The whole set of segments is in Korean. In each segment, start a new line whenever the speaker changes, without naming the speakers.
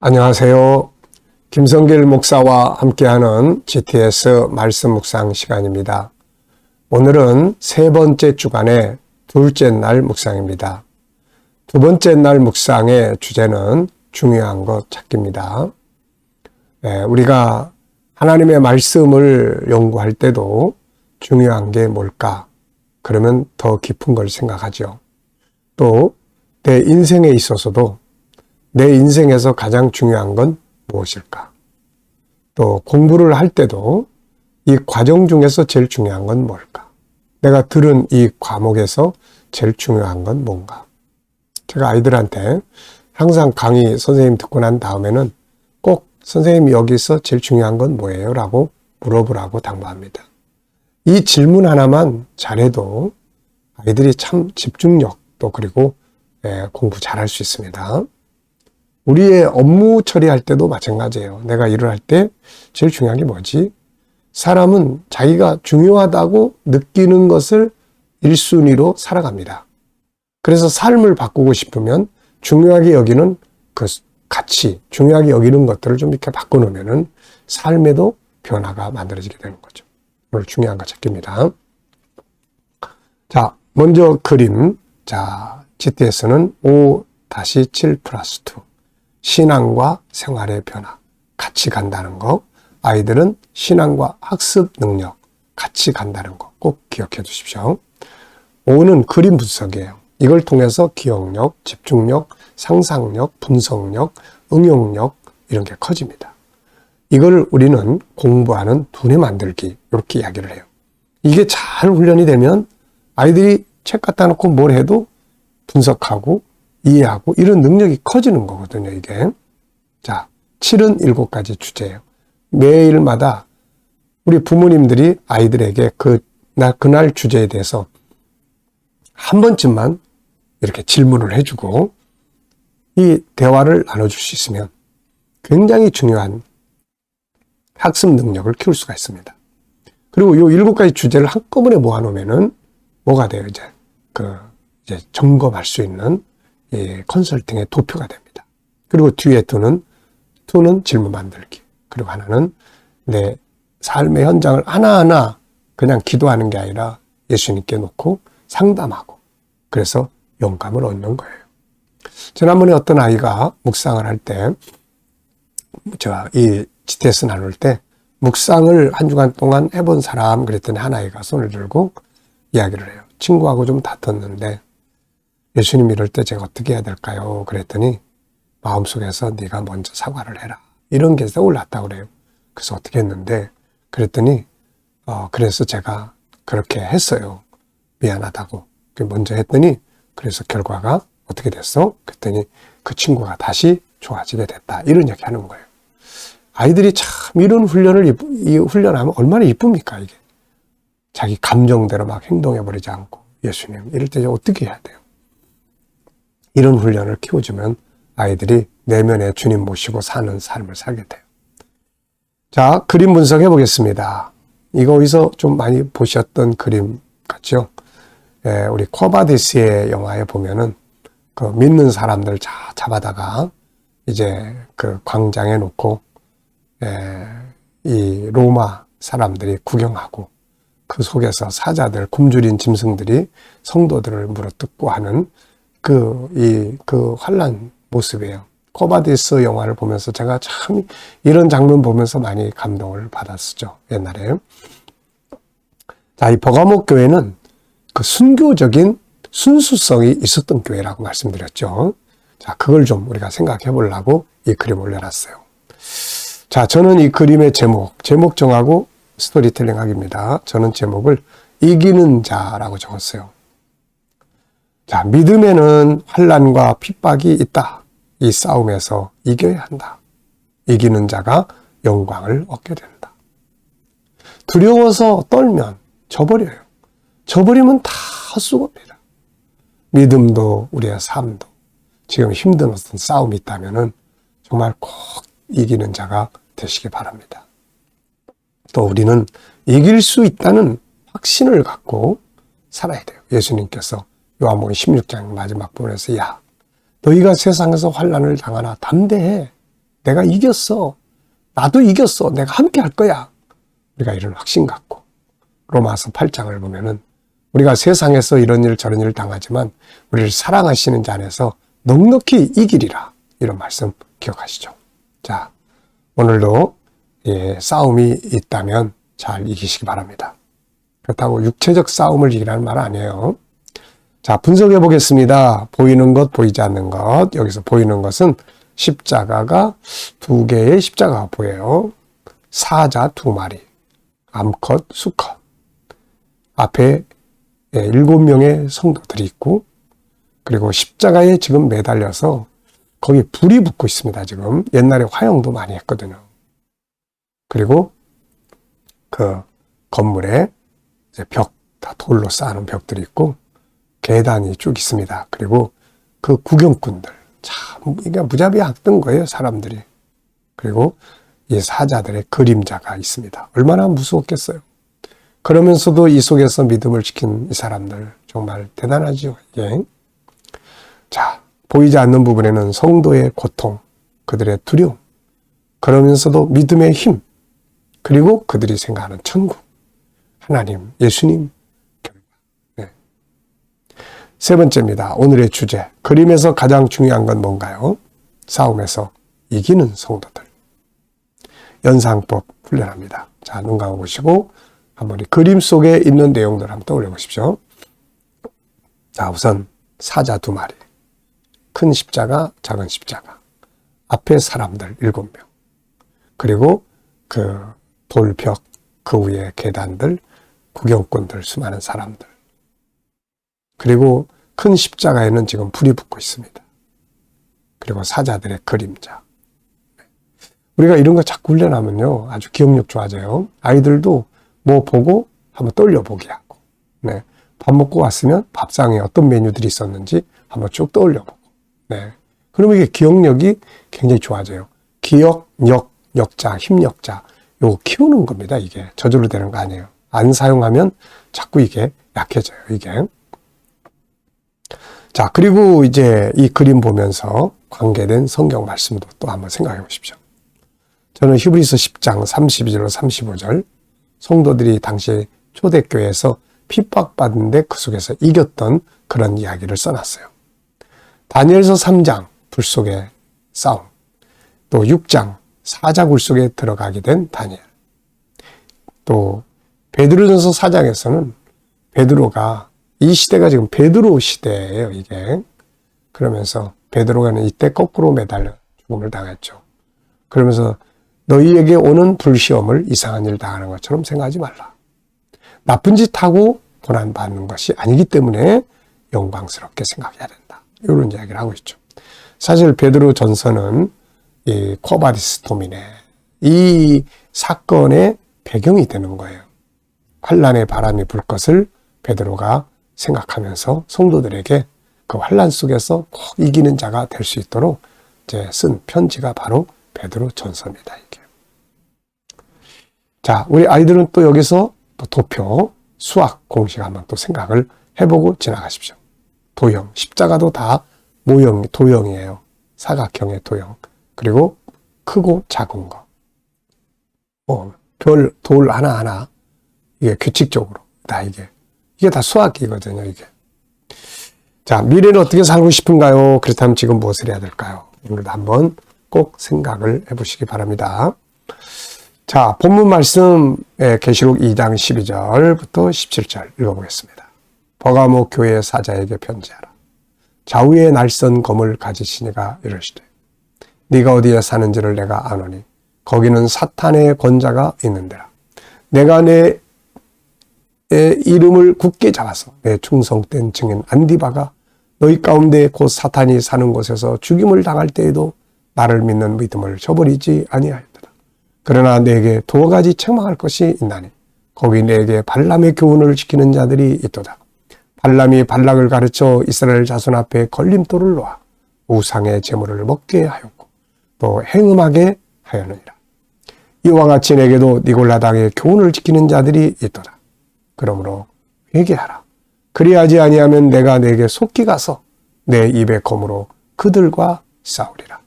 안녕하세요. 김성길 목사와 함께하는 GTS 말씀 묵상 시간입니다. 오늘은 세 번째 주간의 둘째 날 묵상입니다. 두 번째 날 묵상의 주제는 중요한 것 찾기입니다. 우리가 하나님의 말씀을 연구할 때도 중요한 게 뭘까? 그러면 더 깊은 걸 생각하죠. 또 내 인생에 있어서도 내 인생에서 가장 중요한 건 무엇일까? 또 공부를 할 때도 이 과정 중에서 제일 중요한 건 뭘까? 내가 들은 이 과목에서 제일 중요한 건 뭔가? 제가 아이들한테 항상 강의 선생님 듣고 난 다음에는 꼭 선생님 여기서 제일 중요한 건 뭐예요? 라고 물어보라고 당부합니다. 이 질문 하나만 잘해도 아이들이 참 집중력도 그리고 공부 잘할 수 있습니다. 우리의 업무 처리할 때도 마찬가지예요. 내가 일을 할 때 제일 중요한 게 뭐지? 사람은 자기가 중요하다고 느끼는 것을 1순위로 살아갑니다. 그래서 삶을 바꾸고 싶으면 중요하게 여기는 그 가치, 중요하게 여기는 것들을 좀 이렇게 바꿔놓으면은 삶에도 변화가 만들어지게 되는 거죠. 오늘 중요한 거 찾기입니다. 자, 먼저 그림. 자, GTS는 5-7+2. 신앙과 생활의 변화, 같이 간다는 거. 아이들은 신앙과 학습 능력, 같이 간다는 거 꼭 기억해 두십시오. 5는 그림 분석이에요. 이걸 통해서 기억력, 집중력, 상상력, 분석력, 응용력 이런 게 커집니다. 이걸 우리는 공부하는 두뇌 만들기 이렇게 이야기를 해요. 이게 잘 훈련이 되면 아이들이 책 갖다 놓고 뭘 해도 분석하고 이해하고 이런 능력이 커지는 거거든요, 이게. 자, 7은 7가지 주제예요. 매일마다 우리 부모님들이 아이들에게 그날 주제에 대해서 한 번쯤만 이렇게 질문을 해주고 이 대화를 나눠줄 수 있으면 굉장히 중요한 학습 능력을 키울 수가 있습니다. 그리고 이 7가지 주제를 한꺼번에 모아놓으면은 뭐가 돼요, 이제? 이제 점검할 수 있는 컨설팅의 도표가 됩니다. 그리고 뒤에 2는 질문 만들기. 그리고 하나는 내 삶의 현장을 하나하나 그냥 기도하는 게 아니라 예수님께 놓고 상담하고 그래서 영감을 얻는 거예요. 지난번에 어떤 아이가 묵상을 할 때, 이 GTS 나눌 때 묵상을 한 주간 동안 해본 사람 그랬더니 한 아이가 손을 들고 이야기를 해요. 친구하고 좀 다퉜는데 예수님 이럴 때 제가 어떻게 해야 될까요? 그랬더니 마음속에서 네가 먼저 사과를 해라. 이런 게 떠올랐다고 그래요. 그래서 어떻게 했는데 그랬더니 그래서 제가 그렇게 했어요. 미안하다고. 먼저 했더니 그래서 결과가 어떻게 됐어? 그랬더니 그 친구가 다시 좋아지게 됐다. 이런 얘기 하는 거예요. 아이들이 참 이런 훈련하면 얼마나 이쁩니까 이게. 자기 감정대로 막 행동해버리지 않고 예수님 이럴 때 어떻게 해야 돼요? 이런 훈련을 키워주면 아이들이 내면에 주님 모시고 사는 삶을 살게 돼요. 자, 그림 분석해 보겠습니다. 이거 어디서 좀 많이 보셨던 그림 같죠? 우리 코바디스의 영화에 보면은 그 믿는 사람들 잡아다가 이제 그 광장에 놓고 이 로마 사람들이 구경하고 그 속에서 사자들, 굶주린 짐승들이 성도들을 물어뜯고 하는 그 환란 모습이에요. 코바디스 영화를 보면서 제가 참 이런 장면 보면서 많이 감동을 받았었죠, 옛날에. 자, 이 버가모 교회는 그 순교적인 순수성이 있었던 교회라고 말씀드렸죠. 자, 그걸 좀 우리가 생각해 보려고 이 그림 올려놨어요. 자, 저는 이 그림의 제목 정하고 스토리텔링 하기입니다. 저는 제목을 이기는 자라고 적었어요. 자, 믿음에는 환난과 핍박이 있다. 이 싸움에서 이겨야 한다. 이기는 자가 영광을 얻게 된다. 두려워서 떨면 져버려요. 져버리면 다 헛수고입니다. 믿음도 우리의 삶도 지금 힘든 어떤 싸움이 있다면은 정말 꼭 이기는 자가 되시기 바랍니다. 또 우리는 이길 수 있다는 확신을 갖고 살아야 돼요. 예수님께서 요한복음 16장 마지막 부분에서 야, 너희가 세상에서 환난을 당하나 담대해. 내가 이겼어. 나도 이겼어. 내가 함께 할 거야. 우리가 이런 확신 갖고 로마서 8장을 보면은 우리가 세상에서 이런 일 저런 일을 당하지만 우리를 사랑하시는 자 안에서 넉넉히 이기리라. 이런 말씀 기억하시죠? 자, 오늘도 싸움이 있다면 잘 이기시기 바랍니다. 그렇다고 육체적 싸움을 이기라는 말 아니에요. 자, 분석해 보겠습니다. 보이는 것, 보이지 않는 것. 여기서 보이는 것은 십자가가 2개의 십자가가 보여요. 사자 2마리, 암컷, 수컷. 앞에 7명의 성도들이 있고, 그리고 십자가에 지금 매달려서 거기 불이 붙고 있습니다. 지금 옛날에 화형도 많이 했거든요. 그리고 그 건물에 이제 벽, 다 돌로 쌓아놓은 벽들이 있고 계단이 쭉 있습니다. 그리고 그 구경꾼들, 참 이게 무자비에 악든 거예요, 사람들이. 그리고 이 사자들의 그림자가 있습니다. 얼마나 무서웠겠어요. 그러면서도 이 속에서 믿음을 지킨 이 사람들 정말 대단하죠. 예. 자, 보이지 않는 부분에는 성도의 고통, 그들의 두려움, 그러면서도 믿음의 힘, 그리고 그들이 생각하는 천국, 하나님, 예수님, 결과. 네. 세 번째입니다. 오늘의 주제. 그림에서 가장 중요한 건 뭔가요? 싸움에서 이기는 성도들. 연상법 훈련합니다. 자, 눈 감아보시고 한번 이 그림 속에 있는 내용들 한번 떠올려 보십시오. 자, 우선 사자 2마리. 큰 십자가, 작은 십자가. 앞에 사람들 7명. 그리고 그 돌벽, 그 위에 계단들, 구경꾼들, 수많은 사람들. 그리고 큰 십자가에는 지금 불이 붙고 있습니다. 그리고 사자들의 그림자. 우리가 이런 거 자꾸 훈련하면요, 아주 기억력 좋아져요. 아이들도 뭐 보고 한번 떠올려보게 하고, 네. 밥 먹고 왔으면 밥상에 어떤 메뉴들이 있었는지 한번 쭉 떠올려보고, 네. 그러면 이게 기억력이 굉장히 좋아져요. 기억력, 역자, 힘력자, 요거 키우는 겁니다. 이게 저절로 되는 거 아니에요. 안 사용하면 자꾸 이게 약해져요. 이게. 자, 그리고 이제 이 그림 보면서 관계된 성경 말씀도 또 한번 생각해 보십시오. 저는 히브리서 10장 32절 35절 성도들이 당시 초대교회에서 핍박받는데 그 속에서 이겼던 그런 이야기를 써놨어요. 다니엘서 3장 불 속의 싸움, 또 6장 사자굴 속에 들어가게 된 다니엘, 또 베드로전서 4장에서는 베드로가 이 시대가 지금 베드로 시대예요. 이게. 그러면서 베드로가 이때 거꾸로 매달려 죽음을 당했죠. 그러면서 너희에게 오는 불시험을 이상한 일 당하는 것처럼 생각하지 말라. 나쁜 짓 하고 고난받는 것이 아니기 때문에 영광스럽게 생각해야 된다. 이런 이야기를 하고 있죠. 사실 베드로 전서는 이 코바디스 도미네, 이 사건의 배경이 되는 거예요. 환란의 바람이 불 것을 베드로가 생각하면서 성도들에게 그 환란 속에서 꼭 이기는 자가 될 수 있도록 이제 쓴 편지가 바로 베드로 전서입니다. 이게. 자, 우리 아이들은 또 여기서 또 도표, 수학 공식 한번 또 생각을 해보고 지나가십시오. 도형, 십자가도 다 모형, 도형이에요. 사각형의 도형. 그리고 크고 작은 거. 돌 하나하나 이게 규칙적으로 다 이게 다 수학이거든요. 이게. 자, 미래는 어떻게 살고 싶은가요? 그렇다면 지금 무엇을 해야 될까요? 오늘도 한번 꼭 생각을 해보시기 바랍니다. 자, 본문 말씀 계시록 2장 12절부터 17절 읽어보겠습니다. 버가모 교회 사자에게 편지하라. 좌우에 날선 검을 가지시니가 이르시되 네가 어디에 사는지를 내가 아노니 거기는 사탄의 권자가 있는 데라. 내가 내 이름을 굳게 잡아서 내 충성된 증인 안디바가 너희 가운데 곧 사탄이 사는 곳에서 죽임을 당할 때에도 나를 믿는 믿음을 저버리지 아니하였더라. 그러나 내게 2가지 책망할 것이 있나니 거기 내게 발람의 교훈을 지키는 자들이 있도다. 발람이 발락을 가르쳐 이스라엘 자손 앞에 걸림돌을 놓아 우상의 제물을 먹게 하였고 또 행음하게 하였느니라. 이와 같이 내게도 니골라당의 교훈을 지키는 자들이 있도다. 그러므로 회개하라. 그리하지 아니하면 내가 내게 속기 가서 내 입의 검으로 그들과 싸우리라.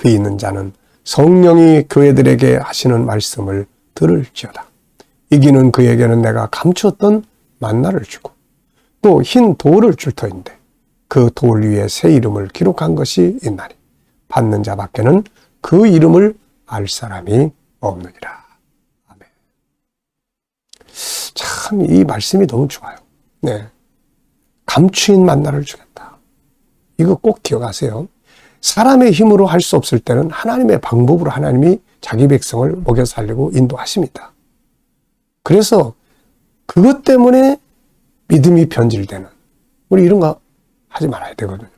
귀 있는 자는 성령이 교회들에게 하시는 말씀을 들을지어다. 이기는 그에게는 내가 감추었던 만나를 주고 또 흰 돌을 줄 터인데 그 돌 위에 새 이름을 기록한 것이 있나니 받는 자밖에는 그 이름을 알 사람이 없느니라. 아멘. 참 이 말씀이 너무 좋아요. 네. 감추인 만나를 주겠다. 이거 꼭 기억하세요. 사람의 힘으로 할 수 없을 때는 하나님의 방법으로 하나님이 자기 백성을 먹여 살리고 인도하십니다. 그래서 그것 때문에 믿음이 변질되는, 우리 이런 거 하지 말아야 되거든요.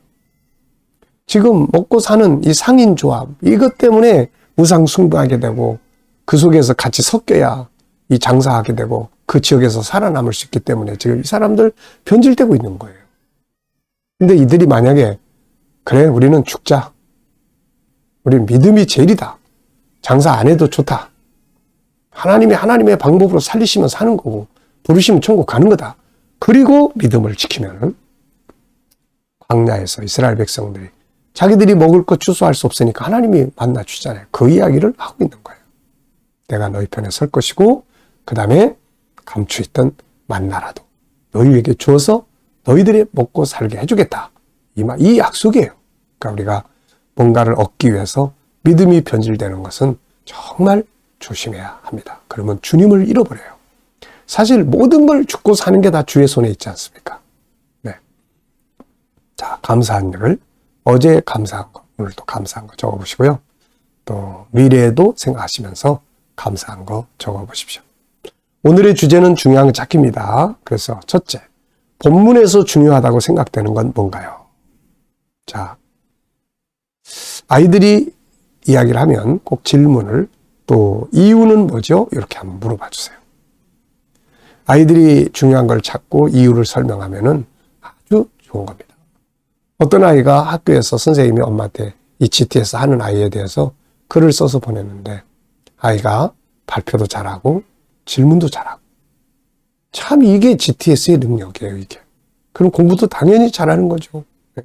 지금 먹고 사는 이 상인 조합, 이것 때문에 우상 숭배하게 되고 그 속에서 같이 섞여야 이 장사하게 되고 그 지역에서 살아남을 수 있기 때문에 지금 이 사람들 변질되고 있는 거예요. 근데 이들이 만약에 그래 우리는 죽자, 우리 믿음이 제일이다, 장사 안 해도 좋다, 하나님이 하나님의 방법으로 살리시면 사는 거고 부르시면 천국 가는 거다, 그리고 믿음을 지키면 광야에서 이스라엘 백성들이 자기들이 먹을 것 추수할 수 없으니까 하나님이 만나 주잖아요. 그 이야기를 하고 있는 거예요. 내가 너희 편에 설 것이고 그 다음에 감추있던 만나라도 너희에게 주어서 너희들이 먹고 살게 해주겠다. 이 약속이에요. 그러니까 우리가 뭔가를 얻기 위해서 믿음이 변질되는 것은 정말 조심해야 합니다. 그러면 주님을 잃어버려요. 사실 모든 걸 죽고 사는 게 다 주의 손에 있지 않습니까? 네. 자, 감사한 일을 어제 감사한 거, 오늘도 감사한 거 적어보시고요. 또 미래에도 생각하시면서 감사한 거 적어보십시오. 오늘의 주제는 중요한 찾기입니다. 그래서 첫째, 본문에서 중요하다고 생각되는 건 뭔가요? 자, 아이들이 이야기를 하면 꼭 질문을, 또 이유는 뭐죠? 이렇게 한번 물어봐 주세요. 아이들이 중요한 걸 찾고 이유를 설명하면은 아주 좋은 겁니다. 어떤 아이가 학교에서 선생님이 엄마한테 이 GTS 하는 아이에 대해서 글을 써서 보냈는데 아이가 발표도 잘하고 질문도 잘하고, 참 이게 GTS의 능력이에요, 이게. 그럼 공부도 당연히 잘하는 거죠. 네.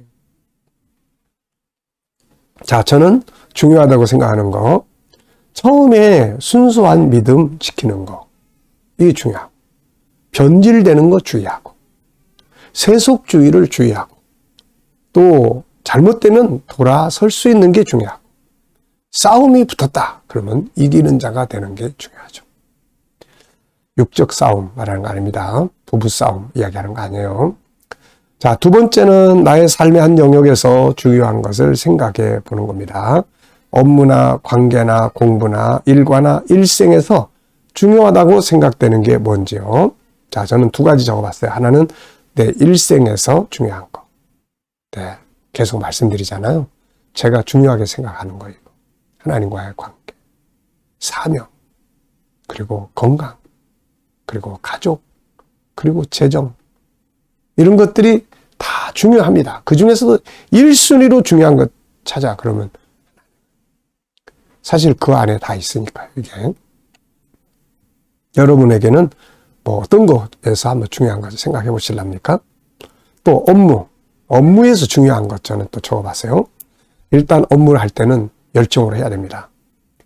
자, 저는 중요하다고 생각하는 거, 처음에 순수한 믿음 지키는 거, 이게 중요하고, 변질되는 거 주의하고, 세속주의를 주의하고, 또 잘못되면 돌아설 수 있는 게 중요하고, 싸움이 붙었다 그러면 이기는 자가 되는 게 중요하죠. 육적 싸움 말하는 거 아닙니다. 부부 싸움 이야기하는 거 아니에요. 자, 두 번째는 나의 삶의 한 영역에서 중요한 것을 생각해 보는 겁니다. 업무나 관계나 공부나 일과나 일생에서 중요하다고 생각되는 게 뭔지요? 자, 저는 두 가지 적어봤어요. 하나는 내 일생에서 중요한 거. 네, 계속 말씀드리잖아요. 제가 중요하게 생각하는 거, 이거. 하나님과의 관계, 사명, 그리고 건강, 그리고 가족, 그리고 재정, 이런 것들이 다 중요합니다. 그 중에서도 1순위로 중요한 것 찾아. 그러면 사실 그 안에 다 있으니까요, 이게. 여러분에게는 뭐 어떤 것에서 한번 중요한 것을 생각해 보실랍니까? 또 업무에서 중요한 것 저는 또 적어봤어요. 일단 업무를 할 때는 열정으로 해야 됩니다.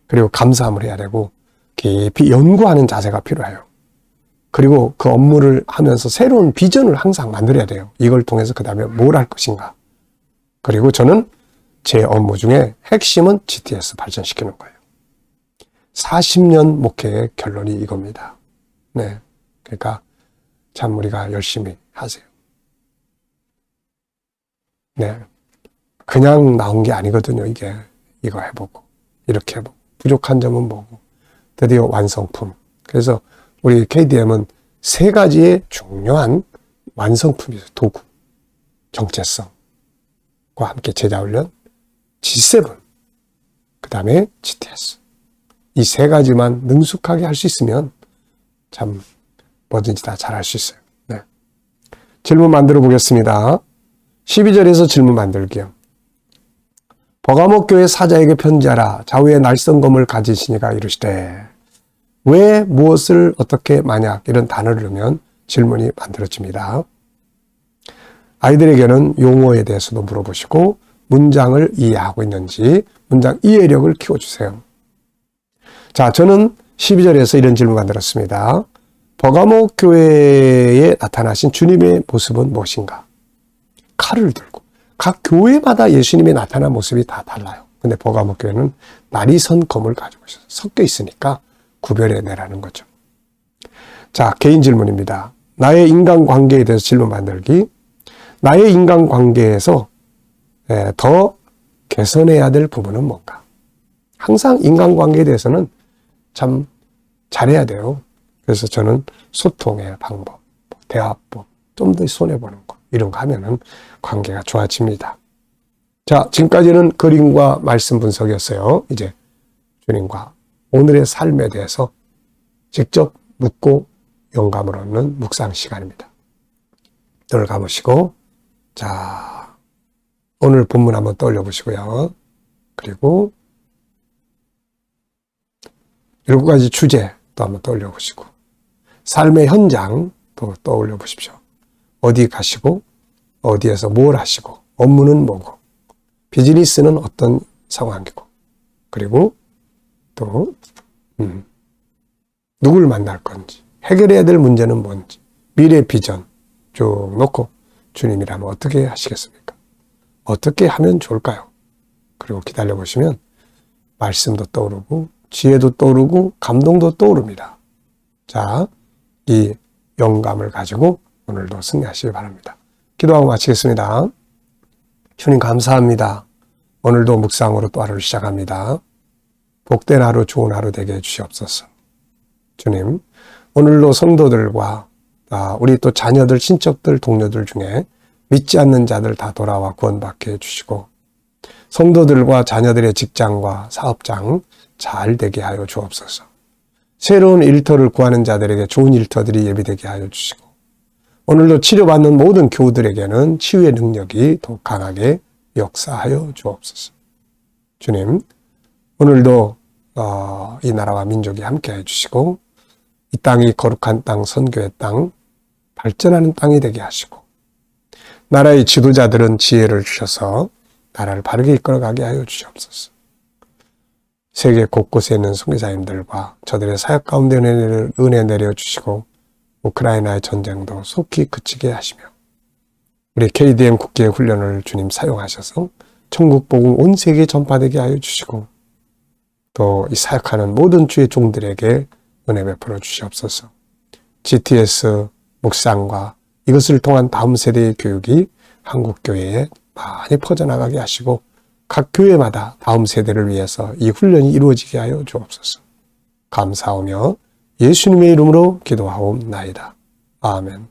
그리고 감사함을 해야 되고 깊이 연구하는 자세가 필요해요. 그리고 그 업무를 하면서 새로운 비전을 항상 만들어야 돼요. 이걸 통해서 그 다음에 뭘 할 것인가. 그리고 저는 제 업무 중에 핵심은 GTS 발전시키는 거예요. 40년 목회의 결론이 이겁니다. 네, 그러니까 참 우리가 열심히 하세요. 네, 그냥 나온 게 아니거든요. 이거 해보고 이렇게 해보고 부족한 점은 뭐고 드디어 완성품. 그래서 우리 KDM은 세 가지의 중요한 완성품이죠. 도구, 정체성과 함께 제자훈련, G7, 그 다음에 GTS. 이 세 가지만 능숙하게 할 수 있으면 참 뭐든지 다 잘할 수 있어요. 네. 질문 만들어 보겠습니다. 12절에서 질문 만들기요. 버가모 교회 사자에게 편지하라. 좌우에 날성검을 가지시니가 이르시되. 왜, 무엇을, 어떻게, 만약 이런 단어를 넣으면 질문이 만들어집니다. 아이들에게는 용어에 대해서도 물어보시고 문장을 이해하고 있는지 문장 이해력을 키워주세요. 자, 저는 12절에서 이런 질문을 들었습니다. 버가모 교회에 나타나신 주님의 모습은 무엇인가? 칼을 들고. 각 교회마다 예수님이 나타난 모습이 다 달라요. 근데 버가모 교회는 날이 선 검을 가지고 있어요. 섞여 있으니까 구별해내라는 거죠. 자, 개인 질문입니다. 나의 인간관계에 대해서 질문 만들기. 나의 인간관계에서 더 개선해야 될 부분은 뭔가? 항상 인간관계에 대해서는 참 잘해야 돼요. 그래서 저는 소통의 방법, 대화법, 좀 더 손해보는 거, 이런 거 하면은 관계가 좋아집니다. 자, 지금까지는 그림과 말씀 분석이었어요. 이제 주님과 오늘의 삶에 대해서 직접 묻고 영감을 얻는 묵상 시간입니다. 눈을 감으시고, 자, 오늘 본문 한번 떠올려 보시고요. 그리고 7가지 주제 또 한번 떠올려 보시고, 삶의 현장 또 떠올려 보십시오. 어디 가시고, 어디에서 뭘 하시고, 업무는 뭐고, 비즈니스는 어떤 상황이고, 그리고 또 누굴 만날 건지, 해결해야 될 문제는 뭔지, 미래 비전 쭉 놓고 주님이라면 어떻게 하시겠습니까? 어떻게 하면 좋을까요? 그리고 기다려 보시면 말씀도 떠오르고 지혜도 떠오르고 감동도 떠오릅니다. 자, 이 영감을 가지고 오늘도 승리하시기 바랍니다. 기도하고 마치겠습니다. 주님 감사합니다. 오늘도 묵상으로 또 하루를 시작합니다. 복된 하루, 좋은 하루 되게 해주시옵소서. 주님, 오늘도 성도들과 우리 또 자녀들, 친척들, 동료들 중에 믿지 않는 자들 다 돌아와 구원받게 해주시고, 성도들과 자녀들의 직장과 사업장 잘 되게 하여 주옵소서. 새로운 일터를 구하는 자들에게 좋은 일터들이 예비되게 하여 주시고, 오늘도 치료받는 모든 교우들에게는 치유의 능력이 더욱 강하게 역사하여 주옵소서. 주님, 오늘도 이 나라와 민족이 함께 해주시고, 이 땅이 거룩한 땅, 선교의 땅, 발전하는 땅이 되게 하시고, 나라의 지도자들은 지혜를 주셔서 나라를 바르게 이끌어가게 하여 주시옵소서. 세계 곳곳에 있는 선교사님들과 저들의 사역 가운데 은혜 내려주시고, 우크라이나의 전쟁도 속히 그치게 하시며, 우리 KDM 국제 훈련을 주님 사용하셔서 천국 복음 온 세계에 전파되게 하여 주시고, 또 이 사역하는 모든 주의 종들에게 은혜 베풀어 주시옵소서. GTS 묵상과 이것을 통한 다음 세대의 교육이 한국교회에 많이 퍼져나가게 하시고, 각 교회마다 다음 세대를 위해서 이 훈련이 이루어지게 하여 주옵소서. 감사하며 예수님의 이름으로 기도하옵나이다. 아멘.